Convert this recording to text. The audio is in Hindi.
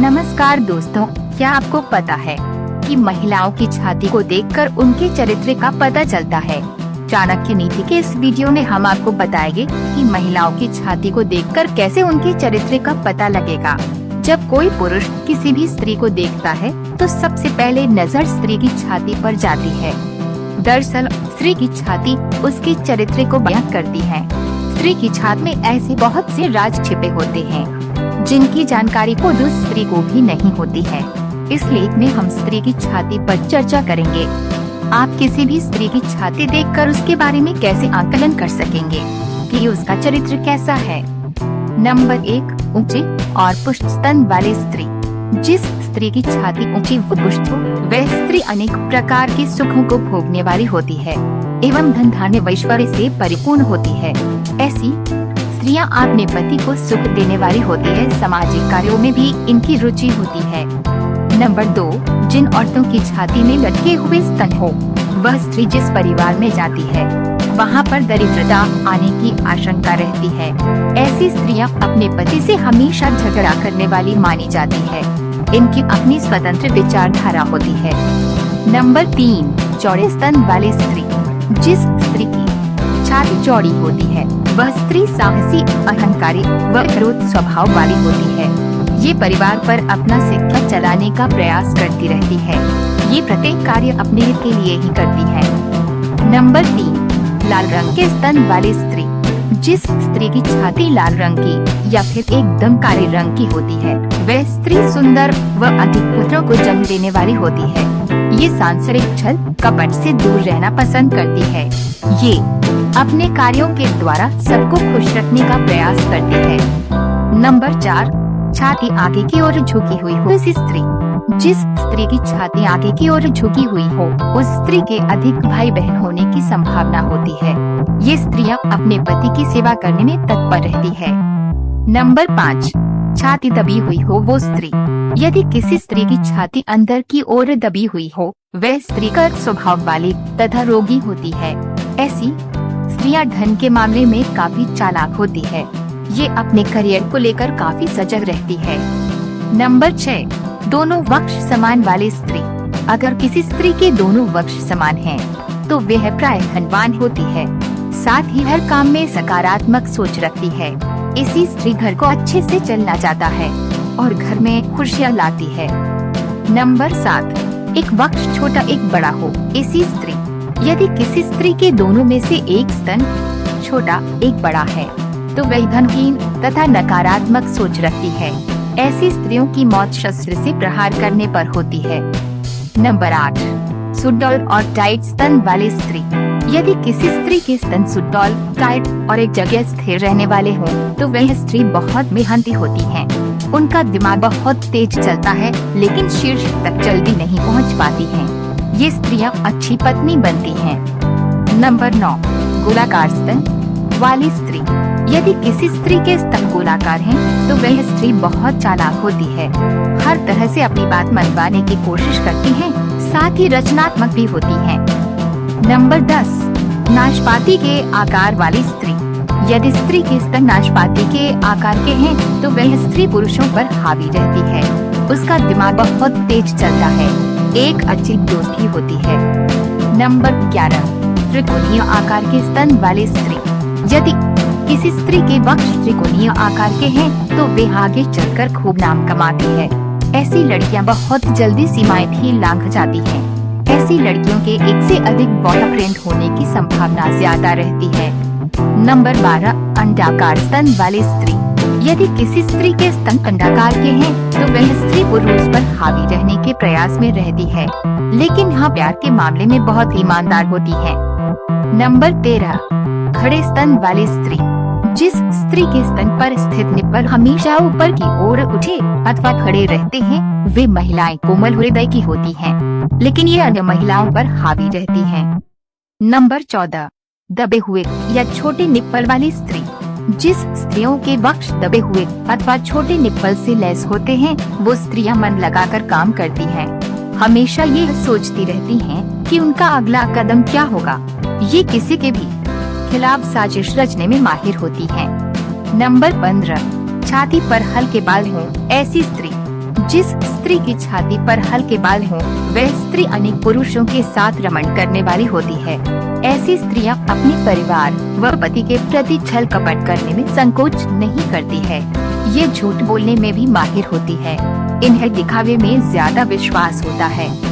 नमस्कार दोस्तों, क्या आपको पता है कि महिलाओं की छाती को देखकर उनके चरित्र का पता चलता है। चाणक्य नीति के इस वीडियो में हम आपको बताएंगे कि महिलाओं की छाती को देखकर कैसे उनके चरित्र का पता लगेगा। जब कोई पुरुष किसी भी स्त्री को देखता है तो सबसे पहले नजर स्त्री की छाती पर जाती है। दरअसल स्त्री की छाती उसके चरित्र को बयां करती है। स्त्री की छाती में ऐसे बहुत से राज छिपे होते हैं जिनकी जानकारी को दूसरी स्त्री को भी नहीं होती है। इस लेख में हम स्त्री की छाती पर चर्चा करेंगे। आप किसी भी स्त्री की छाती देखकर उसके बारे में कैसे आकलन कर सकेंगे कि उसका चरित्र कैसा है। नंबर 1, ऊंचे और पुष्ट स्तन वाली स्त्री। जिस स्त्री की छाती ऊंची व पुष्ट हो वह स्त्री अनेक प्रकार के सुखों को भोगने वाली होती है एवं धन धान्य व ऐश्वर्य से परिपूर्ण होती है। ऐसी स्त्रियां अपने पति को सुख देने वाली होती है। सामाजिक कार्यों में भी इनकी रुचि होती है। नंबर 2, जिन औरतों की छाती में लटके हुए स्तन हो वह स्त्री जिस परिवार में जाती है वहां पर दरिद्रता आने की आशंका रहती है। ऐसी स्त्रियां अपने पति से हमेशा झगड़ा करने वाली मानी जाती है। इनकी अपनी स्वतंत्र विचारधारा होती है। नंबर 3, चौड़े स्तन वाली स्त्री। जिस स्त्री की छाती चौड़ी होती है वह स्त्री साहसी, अहंकारी व क्रोध स्वभाव वाली होती है। ये परिवार पर अपना सिक्का चलाने का प्रयास करती रहती है। ये प्रत्येक कार्य अपने हित के लिए ही करती है। नंबर 3, लाल रंग के स्तन वाली स्त्री। जिस स्त्री की छाती लाल रंग की या फिर एकदम काले रंग की होती है वह स्त्री सुंदर व अधिक पुत्रों को जन्म देने वाली होती है। ये सांसारिक छल कपट से दूर रहना पसंद करती है। ये अपने कार्यों के द्वारा सबको खुश रखने का प्रयास करती है। नंबर 4, छाती आगे की ओर झुकी हुई हो स्त्री। जिस स्त्री की छाती आगे की ओर झुकी हुई हो उस स्त्री के अधिक भाई बहन होने की संभावना होती है। ये स्त्रियां अपने पति की सेवा करने में तत्पर रहती है। नंबर 5, छाती दबी हुई हो वो स्त्री। यदि किसी स्त्री की छाती अंदर की ओर दबी हुई हो वह स्त्री का स्वभाव वाली तथा रोगी होती है। ऐसी स्त्रियां धन के मामले में काफी चालाक होती है। ये अपने करियर को लेकर काफी सजग रहती है। नंबर 6, दोनों वक्ष समान वाली स्त्री। अगर किसी स्त्री के दोनों वक्ष समान हैं, तो वह प्राय धनवान होती है। साथ ही हर काम में सकारात्मक सोच रखती है। इसी स्त्री घर को अच्छे से चलना चाहता है और घर में खुशियाँ लाती है। नंबर 7, एक वक्ष छोटा एक बड़ा हो इसी स्त्री। यदि किसी स्त्री के दोनों में से एक स्तन छोटा एक बड़ा है तो वह धनहीन तथा नकारात्मक सोच रखती है। ऐसी स्त्रियों की मौत शस्त्र से प्रहार करने पर होती है। नंबर 8, सुडौल और टाइट स्तन वाली स्त्री। यदि किसी स्त्री के स्तन सुडौल, टाइट और एक जगह स्थिर रहने वाले हों, तो वह स्त्री बहुत मेहनती होती है। उनका दिमाग बहुत तेज चलता है लेकिन शीर्ष तक जल्दी नहीं पहुंच पाती हैं। ये स्त्रियां अच्छी पत्नी बनती हैं। नंबर 9, गोलाकार स्तन वाली स्त्री। यदि किसी स्त्री के स्तन गोलाकार हैं, तो वह स्त्री बहुत चालाक होती है। हर तरह से अपनी बात मनवाने की कोशिश करती हैं, साथ ही रचनात्मक भी होती हैं। नंबर 10, नाशपाती के आकार वाली स्त्री। यदि स्त्री के स्तन नाशपाती के आकार के हैं, तो वह स्त्री पुरुषों पर हावी रहती है। उसका दिमाग बहुत तेज चलता है। एक अच्छी दोस्त ही होती है। नंबर 11, त्रिकोणीय आकार के स्तन वाली स्त्री। यदि किसी स्त्री के वक्ष त्रिकोणीय आकार के हैं, तो वे आगे चलकर खूब नाम कमाती है। ऐसी लड़कियां बहुत जल्दी सीमाएं भी लांघ जाती हैं। ऐसी लड़कियों के एक से अधिक बॉयफ्रेंड होने की संभावना ज्यादा रहती है। नंबर 12, अंडाकार स्तन वाली स्त्री। यदि किसी स्त्री के स्तन अंडाकार के हैं, तो वह स्त्री पुरुष पर हावी रहने के प्रयास में रहती है, लेकिन हाँ प्यार के मामले में बहुत ईमानदार होती है। नंबर 13, खड़े स्तन वाली स्त्री। जिस स्त्री के स्तन पर स्थित निप्पल हमेशा ऊपर की ओर उठे अथवा खड़े रहते हैं वे महिलाएं कोमल हृदय की होती हैं, लेकिन ये अन्य महिलाओं पर हावी रहती हैं। नंबर 14, दबे हुए या छोटे निप्पल वाली स्त्री। जिस स्त्रियों के वक्ष दबे हुए अथवा छोटे निप्पल से लैस होते हैं वो स्त्रियां मन लगाकर काम करती हैं। हमेशा ये सोचती रहती हैं कि उनका अगला कदम क्या होगा। ये किसी के भी खिलाफ साजिश रचने में माहिर होती हैं। नंबर 15, छाती पर हल्के बाल हों ऐसी स्त्री। जिस स्त्री की छाती पर हल्के बाल हों, वह स्त्री अनेक पुरुषों के साथ रमण करने वाली होती है। ऐसी स्त्रियां अपने परिवार व पति के प्रति छल कपट करने में संकोच नहीं करती है। ये झूठ बोलने में भी माहिर होती है। इन्हें दिखावे में ज्यादा विश्वास होता है।